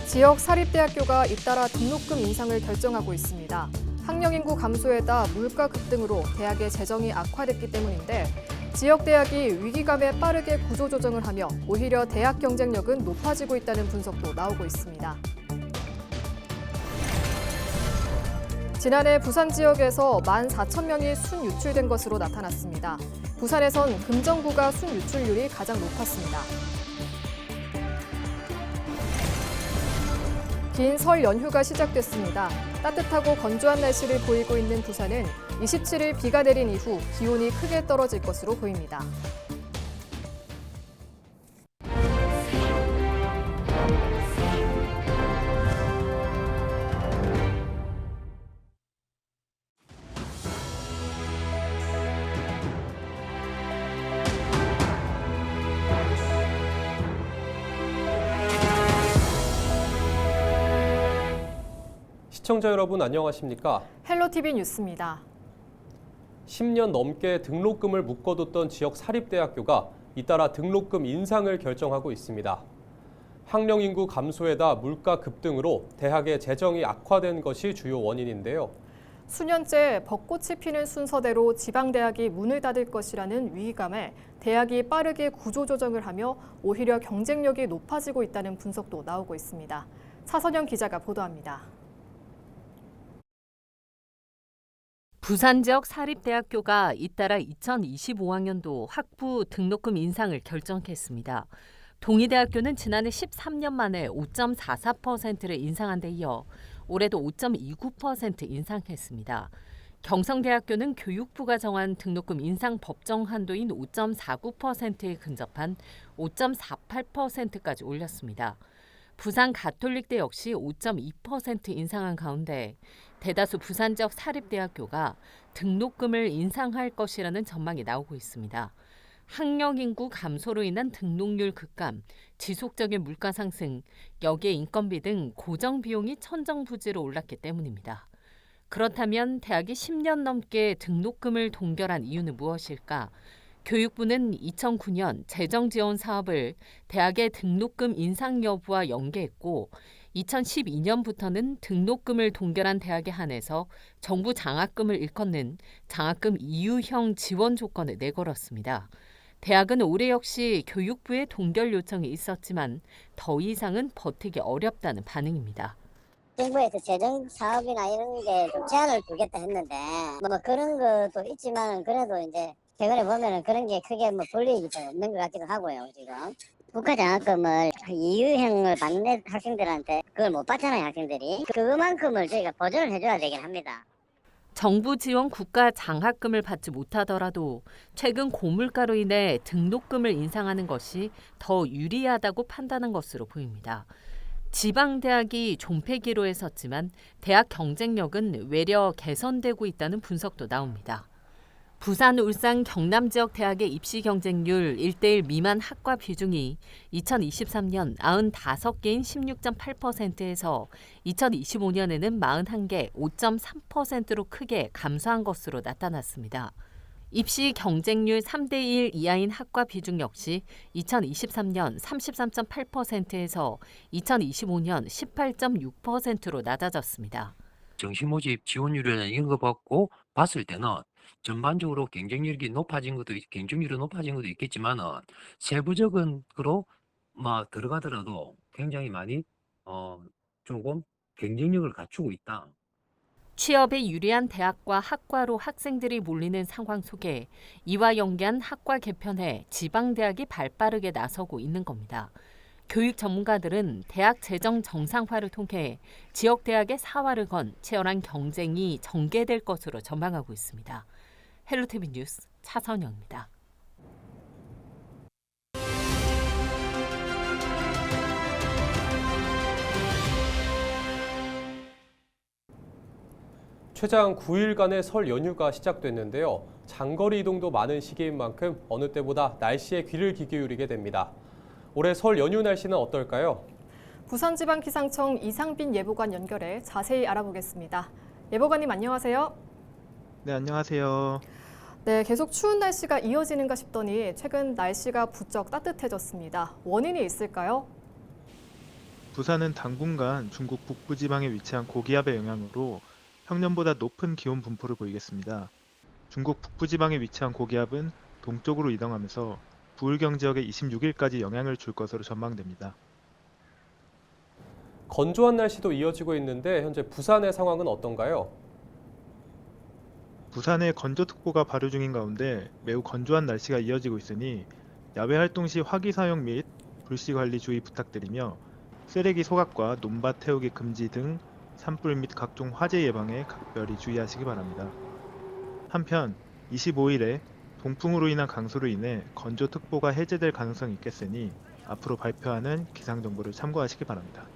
지역 사립대학교가 잇따라 등록금 인상을 결정하고 있습니다. 학령 인구 감소에다 물가 급등으로 대학의 재정이 악화됐기 때문인데 지역 대학이 위기감에 빠르게 구조 조정을 하며 오히려 대학 경쟁력은 높아지고 있다는 분석도 나오고 있습니다. 지난해 부산 지역에서 14,000명이 순유출된 것으로 나타났습니다. 부산에선 금정구가 순유출률이 가장 높았습니다. 긴 설 연휴가 시작됐습니다. 따뜻하고 건조한 날씨를 보이고 있는 부산은 27일 비가 내린 이후 기온이 크게 떨어질 것으로 보입니다. 시청자 여러분 안녕하십니까? 헬로티비 뉴스입니다. 10년 넘게 등록금을 묶어뒀던 지역 사립대학교가 잇따라 등록금 인상을 결정하고 있습니다. 학령 인구 감소에다 물가 급등으로 대학의 재정이 악화된 것이 주요 원인인데요. 수년째 벚꽃이 피는 순서대로 지방대학이 문을 닫을 것이라는 위기감에 대학이 빠르게 구조조정을 하며 오히려 경쟁력이 높아지고 있다는 분석도 나오고 있습니다. 차선영 기자가 보도합니다. 부산 지역 사립대학교가 잇따라 2025학년도 학부 등록금 인상을 결정했습니다. 동의대학교는 지난해 13년 만에 5.44%를 인상한 데 이어 올해도 5.29% 인상했습니다. 경성대학교는 교육부가 정한 등록금 인상 법정 한도인 5.49%에 근접한 5.48%까지 올렸습니다. 부산 가톨릭대 역시 5.2% 인상한 가운데 대다수 부산 지역 사립대학교가 등록금을 인상할 것이라는 전망이 나오고 있습니다. 학령 인구 감소로 인한 등록률 급감, 지속적인 물가 상승, 여기에 인건비 등 고정 비용이 천정부지로 올랐기 때문입니다. 그렇다면 대학이 10년 넘게 등록금을 동결한 이유는 무엇일까? 교육부는 2009년 재정지원 사업을 대학의 등록금 인상 여부와 연계했고 2012년부터는 등록금을 동결한 대학에 한해서 정부 장학금을 일컫는 장학금 이유형 지원 조건을 내걸었습니다. 대학은 올해 역시 교육부의 동결 요청이 있었지만 더 이상은 버티기 어렵다는 반응입니다. 정부에서 재정 사업이나 이런 게 좀 제한을 두겠다 했는데 뭐 그런 것도 있지만 그래도 이제 최근에 보면은 그런 게 크게 뭐 불리익이 없는 것 같기도 하고요. 지금 국가장학금을 이유형을 받는 학생들한테 그걸 못 받잖아요. 학생들이 그만큼을 저희가 보전을 해줘야 되긴 합니다. 정부 지원 국가 장학금을 받지 못하더라도 최근 고물가로 인해 등록금을 인상하는 것이 더 유리하다고 판단한 것으로 보입니다. 지방대학이 존폐기로 했었지만 대학 경쟁력은 외려 개선되고 있다는 분석도 나옵니다. 부산, 울산, 경남 지역 대학의 입시 경쟁률 1대1 미만 학과 비중이 2023년 95개인 16.8%에서 2025년에는 41개 5.3%로 크게 감소한 것으로 나타났습니다. 입시 경쟁률 3대1 이하인 학과 비중 역시 2023년 33.8%에서 2025년 18.6%로 낮아졌습니다. 정시모집 지원율이나 이런 거 받고 봤을 때는 전반적으로 경쟁률이 높아진 것도 있겠지만은 세부적인 거로 막 들어가더라도 굉장히 많이 조금 경쟁력을 갖추고 있다. 취업에 유리한 대학과 학과로 학생들이 몰리는 상황 속에 이와 연계한 학과 개편에 지방대학이 발빠르게 나서고 있는 겁니다. 교육 전문가들은 대학 재정 정상화를 통해 지역 대학의 사활을 건 치열한 경쟁이 전개될 것으로 전망하고 있습니다. 헬로티비 뉴스 차선영입니다. 최장 9일간의 설 연휴가 시작됐는데요. 장거리 이동도 많은 시기인 만큼 어느 때보다 날씨에 귀를 기울이게 됩니다. 올해 설 연휴 날씨는 어떨까요? 부산지방기상청 이상빈 예보관 연결해 자세히 알아보겠습니다. 예보관님 안녕하세요. 네, 안녕하세요. 네, 계속 추운 날씨가 이어지는가 싶더니 최근 날씨가 부쩍 따뜻해졌습니다. 원인이 있을까요? 부산은 당분간 중국 북부지방에 위치한 고기압의 영향으로 평년보다 높은 기온 분포를 보이겠습니다. 중국 북부지방에 위치한 고기압은 동쪽으로 이동하면서 부울경 지역에 26일까지 영향을 줄 것으로 전망됩니다. 건조한 날씨도 이어지고 있는데 현재 부산의 상황은 어떤가요? 부산에 건조특보가 발효 중인 가운데 매우 건조한 날씨가 이어지고 있으니 야외 활동 시 화기 사용 및 불씨 관리 주의 부탁드리며 쓰레기 소각과 논밭 태우기 금지 등 산불 및 각종 화재 예방에 각별히 주의하시기 바랍니다. 한편 25일에 동풍으로 인한 강수로 인해 건조특보가 해제될 가능성이 있겠으니 앞으로 발표하는 기상정보를 참고하시기 바랍니다.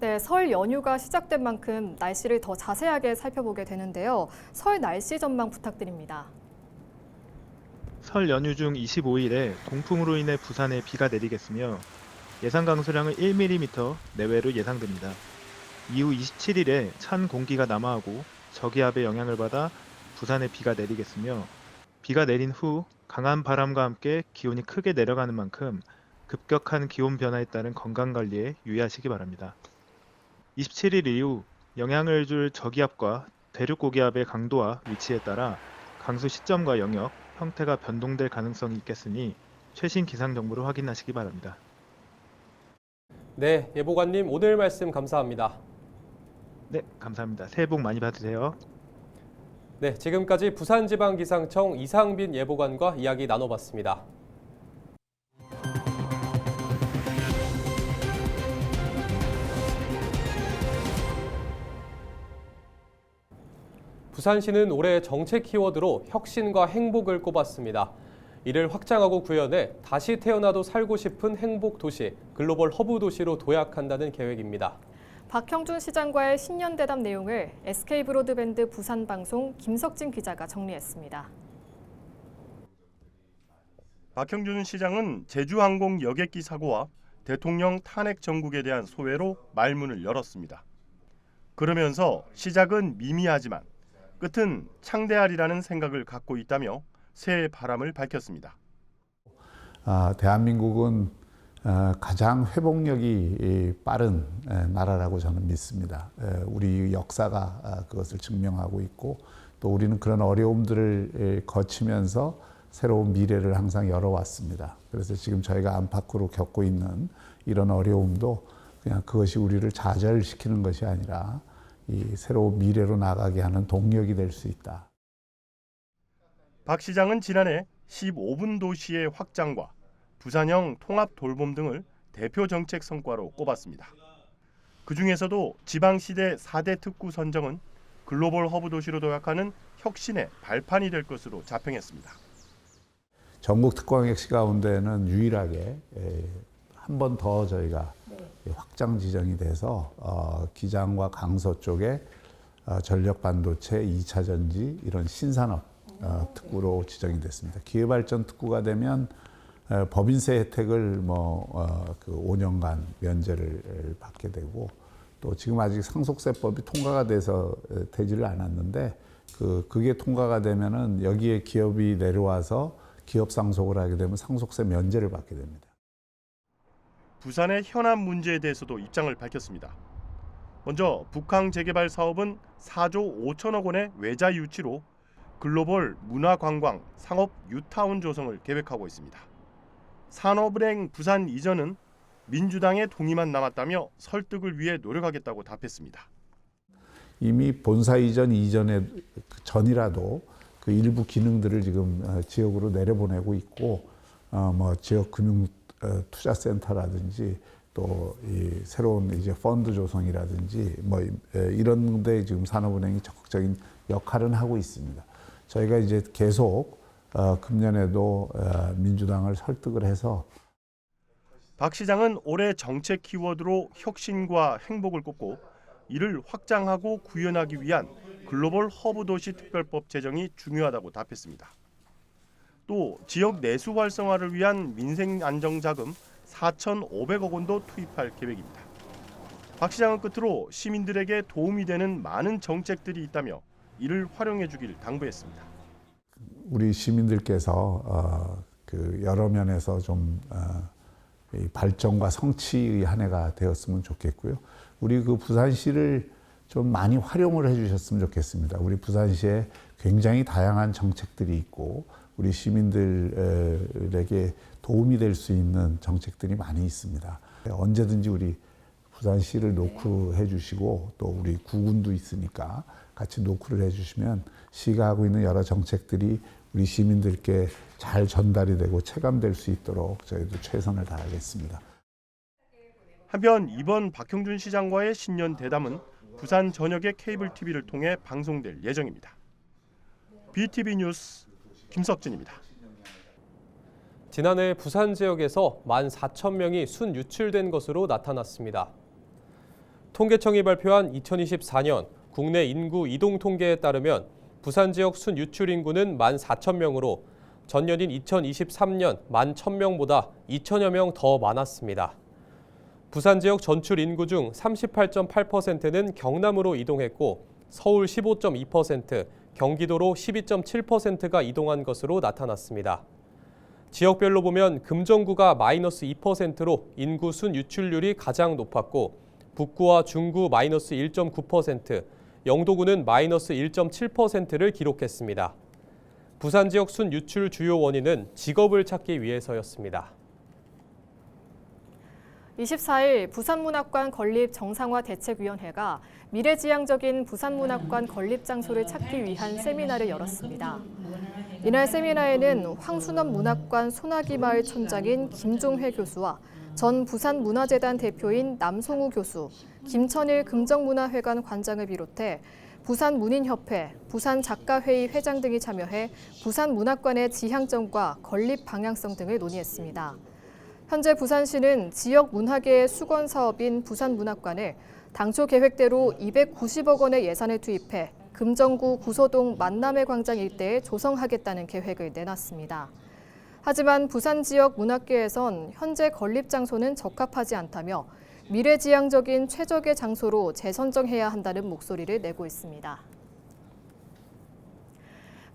네, 설 연휴가 시작된 만큼 날씨를 더 자세하게 살펴보게 되는데요. 설 날씨 전망 부탁드립니다. 설 연휴 중 25일에 동풍으로 인해 부산에 비가 내리겠으며 예상 강수량은 1mm 내외로 예상됩니다. 이후 27일에 찬 공기가 남하하고 저기압의 영향을 받아 부산에 비가 내리겠으며 비가 내린 후 강한 바람과 함께 기온이 크게 내려가는 만큼 급격한 기온 변화에 따른 건강관리에 유의하시기 바랍니다. 27일 이후 영향을 줄 저기압과 대륙고기압의 강도와 위치에 따라 강수 시점과 영역, 형태가 변동될 가능성이 있겠으니 최신 기상 정보를 확인하시기 바랍니다. 네, 예보관님 오늘 말씀 감사합니다. 네, 감사합니다. 새해 복 많이 받으세요. 네, 지금까지 부산지방기상청 이상빈 예보관과 이야기 나눠봤습니다. 부산시는 올해 정책 키워드로 혁신과 행복을 꼽았습니다. 이를 확장하고 구현해 다시 태어나도 살고 싶은 행복 도시, 글로벌 허브 도시로 도약한다는 계획입니다. 박형준 시장과의 신년 대담 내용을 SK브로드밴드 부산방송 김석진 기자가 정리했습니다. 박형준 시장은 제주항공 여객기 사고와 대통령 탄핵 정국에 대한 소회로 말문을 열었습니다. 그러면서 시작은 미미하지만 끝은 창대하리라는 생각을 갖고 있다며 새해 바람을 밝혔습니다. 대한민국은 가장 회복력이 빠른 나라라고 저는 믿습니다. 우리 역사가 그것을 증명하고 있고 또 우리는 그런 어려움들을 거치면서 새로운 미래를 항상 열어왔습니다. 그래서 지금 저희가 안팎으로 겪고 있는 이런 어려움도 그냥 그것이 우리를 좌절시키는 것이 아니라 이 새로운 미래로 나가게 하는 동력이 될 수 있다. 박 시장은 지난해 15분 도시의 확장과 부산형 통합 돌봄 등을 대표 정책 성과로 꼽았습니다. 그중에서도 지방시대 4대 특구 선정은 글로벌 허브 도시로 도약하는 혁신의 발판이 될 것으로 자평했습니다. 전국 특광역시 가운데는 유일하게 한 번 더 저희가 확장 지정이 돼서 기장과 강서 쪽에 전력 반도체, 2차 전지 이런 신산업 특구로 지정이 됐습니다. 기회발전 특구가 되면 법인세 혜택을 그 5년간 면제를 받게 되고 또 지금 아직 상속세법이 통과가 돼서 되지를 않았는데 그게 통과가 되면은 여기에 기업이 내려와서 기업 상속을 하게 되면 상속세 면제를 받게 됩니다. 부산의 현안 문제에 대해서도 입장을 밝혔습니다. 먼저 북항 재개발 사업은 4조 5천억 원의 외자 유치로 글로벌 문화관광 상업 뉴타운 조성을 계획하고 있습니다. 산업은행 부산 이전은 민주당의 동의만 남았다며 설득을 위해 노력하겠다고 답했습니다. 이미 본사 이전에 전이라도 그 일부 기능들을 지금 지역으로 내려보내고 있고 지역 금융 투자센터라든지 또 이 새로운 이제 펀드 조성이라든지 이런 데 지금 산업은행이 적극적인 역할은 하고 있습니다. 저희가 이제 계속 금년에도 민주당을 설득을 해서 박 시장은 올해 정책 키워드로 혁신과 행복을 꼽고 이를 확장하고 구현하기 위한 글로벌 허브 도시 특별법 제정이 중요하다고 답했습니다. 또 지역 내수 활성화를 위한 민생 안정 자금 4,500억 원도 투입할 계획입니다. 박 시장은 끝으로 시민들에게 도움이 되는 많은 정책들이 있다며 이를 활용해 주길 당부했습니다. 우리 시민들께서 그 여러 면에서 좀 이 발전과 성취의 한 해가 되었으면 좋겠고요. 우리 그 부산시를 좀 많이 활용을 해주셨으면 좋겠습니다. 우리 부산시에 굉장히 다양한 정책들이 있고 우리 시민들에게 도움이 될 수 있는 정책들이 많이 있습니다. 언제든지 우리 부산시를 노크해 주시고 또 우리 구군도 있으니까 같이 노크를 해 주시면 시가 하고 있는 여러 정책들이 우리 시민들께 잘 전달이 되고 체감될 수 있도록 저희도 최선을 다하겠습니다. 한편 이번 박형준 시장과의 신년 대담은 부산 전역의 케이블 TV를 통해 방송될 예정입니다. BTV 뉴스 김석진입니다. 지난해 부산 지역에서 14,000명이 순유출된 것으로 나타났습니다. 통계청이 발표한 2024년 국내 인구 이동 통계에 따르면 부산 지역 순유출 인구는 14,000명으로 전년인 2023년 11,000명보다 2천여 명 더 많았습니다. 부산 지역 전출 인구 중 38.8%는 경남으로 이동했고 서울 15.2%, 경기도로 12.7%가 이동한 것으로 나타났습니다. 지역별로 보면 금정구가 마이너스 2%로 인구 순유출률이 가장 높았고 북구와 중구 마이너스 1.9%, 영도구는 마이너스 1.7%를 기록했습니다. 부산 지역 순유출 주요 원인은 직업을 찾기 위해서였습니다. 24일 부산문학관 건립 정상화 대책위원회가 미래지향적인 부산문학관 건립 장소를 찾기 위한 세미나를 열었습니다. 이날 세미나에는 황순원 문학관 소나기 마을 촌장인 김종회 교수와 전 부산문화재단 대표인 남송우 교수, 김천일 금정문화회관 관장을 비롯해 부산문인협회, 부산작가회의 회장 등이 참여해 부산문학관의 지향점과 건립 방향성 등을 논의했습니다. 현재 부산시는 지역 문화계의 수건 사업인 부산문학관을 당초 계획대로 290억 원의 예산을 투입해 금정구 구서동 만남의 광장 일대에 조성하겠다는 계획을 내놨습니다. 하지만 부산 지역 문학계에선 현재 건립 장소는 적합하지 않다며 미래지향적인 최적의 장소로 재선정해야 한다는 목소리를 내고 있습니다.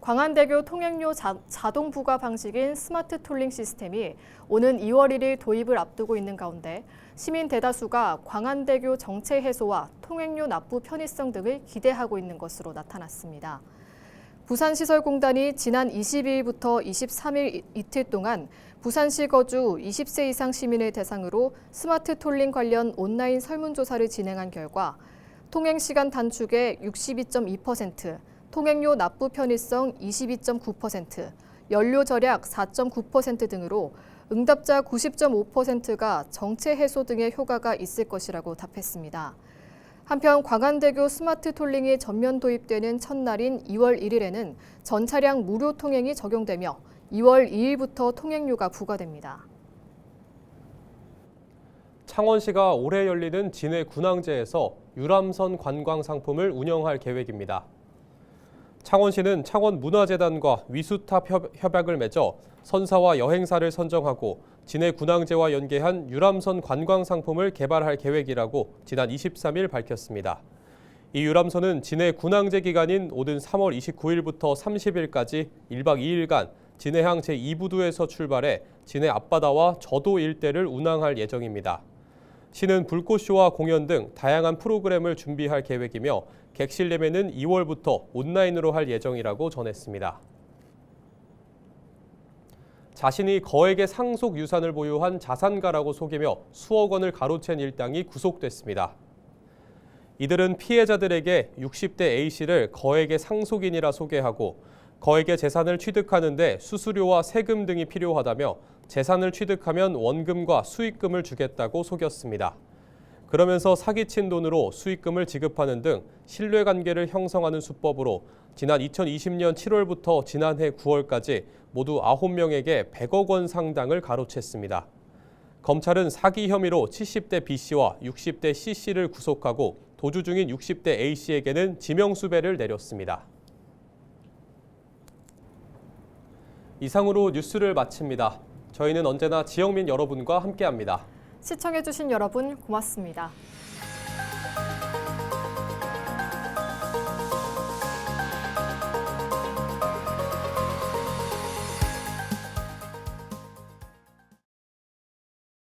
광안대교 통행료 자동 부과 방식인 스마트 톨링 시스템이 오는 2월 1일 도입을 앞두고 있는 가운데 시민 대다수가 광안대교 정체 해소와 통행료 납부 편의성 등을 기대하고 있는 것으로 나타났습니다. 부산시설공단이 지난 22일부터 23일 이틀 동안 부산시 거주 20세 이상 시민을 대상으로 스마트 톨링 관련 온라인 설문조사를 진행한 결과 통행시간 단축에 62.2%, 통행료 납부 편의성 22.9%, 연료 절약 4.9% 등으로 응답자 90.5%가 정체 해소 등의 효과가 있을 것이라고 답했습니다. 한편 광안대교 스마트 톨링이 전면 도입되는 첫날인 2월 1일에는 전 차량 무료 통행이 적용되며 2월 2일부터 통행료가 부과됩니다. 창원시가 올해 열리는 진해 군항제에서 유람선 관광 상품을 운영할 계획입니다. 창원시는 창원문화재단과 위수탑 협약을 맺어 선사와 여행사를 선정하고 진해 군항제와 연계한 유람선 관광 상품을 개발할 계획이라고 지난 23일 밝혔습니다. 이 유람선은 진해 군항제 기간인 오는 3월 29일부터 30일까지 1박 2일간 진해항 제2부두에서 출발해 진해 앞바다와 저도 일대를 운항할 예정입니다. 시는 불꽃쇼와 공연 등 다양한 프로그램을 준비할 계획이며 객실 예매는 2월부터 온라인으로 할 예정이라고 전했습니다. 자신이 거액의 상속 유산을 보유한 자산가라고 속이며 수억 원을 가로챈 일당이 구속됐습니다. 이들은 피해자들에게 60대 A씨를 거액의 상속인이라 소개하고 거액의 재산을 취득하는 데 수수료와 세금 등이 필요하다며 재산을 취득하면 원금과 수익금을 주겠다고 속였습니다. 그러면서 사기친 돈으로 수익금을 지급하는 등 신뢰관계를 형성하는 수법으로 지난 2020년 7월부터 지난해 9월까지 모두 9명에게 100억 원 상당을 가로챘습니다. 검찰은 사기 혐의로 70대 B씨와 60대 C씨를 구속하고 도주 중인 60대 A씨에게는 지명수배를 내렸습니다. 이상으로 뉴스를 마칩니다. 저희는 언제나 지역민 여러분과 함께합니다. 시청해주신 여러분 고맙습니다.